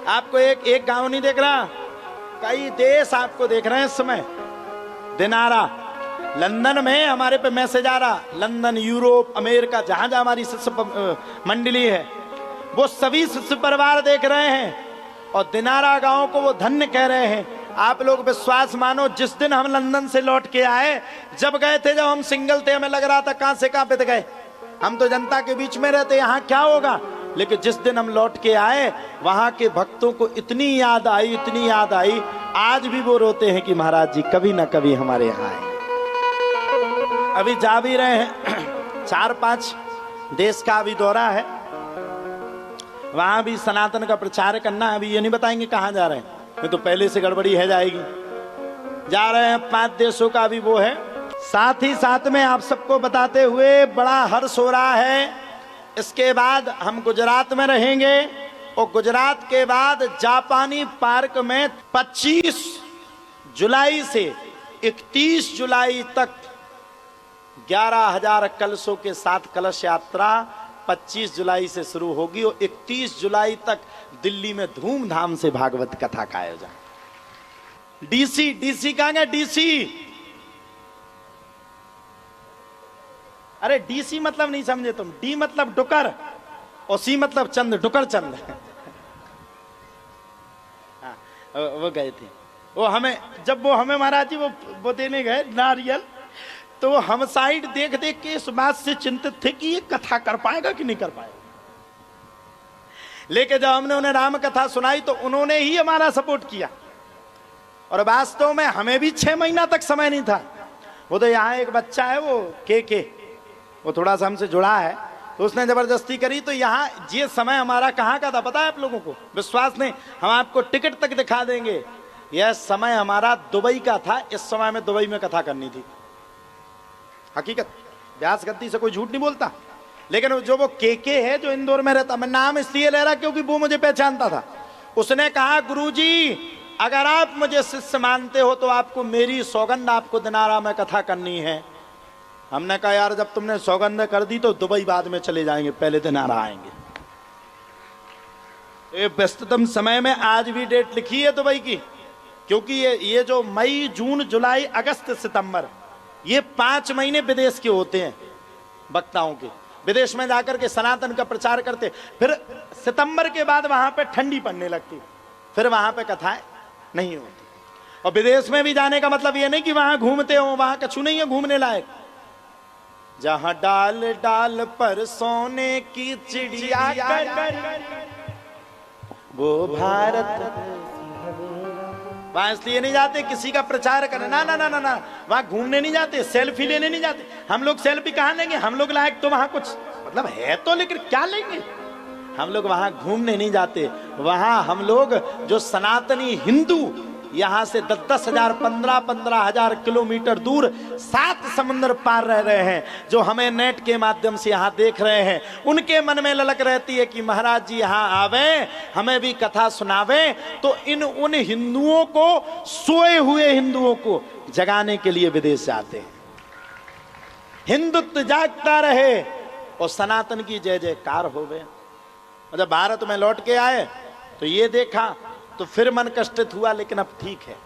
आपको एक गांव नहीं देख रहा, कई देश आपको देख रहे हैं इस समय। दिनारा, लंदन में हमारे पे मैसेज आ रहा, लंदन, यूरोप, अमेरिका, जहां जहां हमारी शिष्य मंडली है, वो सभी शिष्य परिवार देख रहे हैं और दिनारा गांव को वो धन्य कह रहे हैं। आप लोग विश्वास मानो, जिस दिन हम लंदन से लौट के आए, जब गए थे, जब हम सिंगल थे, हमें लग रहा था कहां से कहां पे गए, हम तो जनता के बीच में रहते, यहाँ क्या होगा। लेकिन जिस दिन हम लौट के आए, वहां के भक्तों को इतनी याद आई, इतनी याद आई, आज भी वो रोते हैं कि महाराज जी कभी ना कभी हमारे यहाँ आए। अभी जा भी रहे हैं, 4-5 देश का अभी दौरा है, वहां भी सनातन का प्रचार करना है। अभी ये नहीं बताएंगे कहां जा रहे हैं, नहीं तो पहले से गड़बड़ी है जाएगी। जा रहे हैं 5 देशों का भी वो है। साथ ही साथ में आप सबको बताते हुए बड़ा हर्ष हो रहा है, इसके बाद हम गुजरात में रहेंगे और गुजरात के बाद जापानी पार्क में 25 जुलाई से 31 जुलाई तक 11,000 कलशों के साथ कलश यात्रा 25 जुलाई से शुरू होगी और 31 जुलाई तक दिल्ली में धूमधाम से भागवत कथा का आयोजन। डीसी कहां गए, डीसी, अरे डीसी मतलब नहीं समझे तुम, डी मतलब डुकर और सी मतलब चंद, डुकर चंद। हाँ, वो गए थे, वो हमें जब वो हमें महाराज जी वो देने गए नारियल, तो हम साइड देख देख के इस बात से चिंतित थे कि ये कथा कर पाएगा कि नहीं कर पाएगा। लेकिन जब हमने उन्हें राम कथा सुनाई तो उन्होंने ही हमारा सपोर्ट किया और वास्तव में हमें भी 6 महीना तक समय नहीं था। वो तो यहाँ एक बच्चा है, वो के वो थोड़ा सा हमसे जुड़ा है, तो उसने जबरदस्ती करी। तो यहाँ ये समय हमारा कहाँ का था पता है आप लोगों को, विश्वास नहीं, हम आपको टिकट तक दिखा देंगे। यह समय हमारा दुबई का था, इस समय में दुबई में कथा करनी थी। हकीकत, व्यास गद्दी से कोई झूठ नहीं बोलता। लेकिन जो वो के है जो इंदौर में रहता, मैं नाम इसलिए ले रहा क्योंकि वो मुझे पहचानता था। उसने कहा गुरुजी अगर आप मुझे शिष्य मानते हो तो आपको मेरी सौगंध, आपको दिनारा में कथा करनी है। हमने कहा यार जब तुमने सौगंध कर दी तो दुबई बाद में चले जाएंगे, पहले दिनारा आएंगे। ये व्यस्ततम समय में आज भी डेट लिखी है दुबई की, क्योंकि ये जो मई, जून, जुलाई, अगस्त, सितंबर, ये 5 महीने विदेश के होते हैं वक्ताओं के, विदेश में जाकर के सनातन का प्रचार करते। फिर सितंबर के बाद वहां पे ठंडी पड़ने लगती, फिर वहां पे कथाएं नहीं होती। और विदेश में भी जाने का मतलब ये नहीं कि वहां घूमते हो, वहां कछु नहीं है घूमने लायक। जहां डाल डाल पर सोने की चिड़िया वो भारत, वहां इसलिए नहीं जाते किसी का प्रचार करने, ना ना ना ना ना, वहां घूमने नहीं जाते, सेल्फी लेने नहीं जाते। हम लोग सेल्फी कहां लेंगे, हम लोग लायक तो वहां कुछ मतलब है तो, लेकिन क्या लेंगे। हम लोग वहां घूमने नहीं जाते, वहां हम लोग जो सनातनी हिंदू यहां से 10-10 हजार, 15-15 हजार किलोमीटर दूर 7 समुद्र पार रह रहे हैं, जो हमें नेट के माध्यम से यहाँ देख रहे हैं, उनके मन में ललक रहती है कि महाराज जी यहाँ आवे, हमें भी कथा सुनावे। तो उन हिंदुओं को, सोए हुए हिंदुओं को जगाने के लिए विदेश जाते हैं। हिंदुत्व जागता रहे और सनातन की जय जयकार होवे। जब भारत में लौट के आए तो ये देखा तो फिर मन कष्टित हुआ, लेकिन अब ठीक है।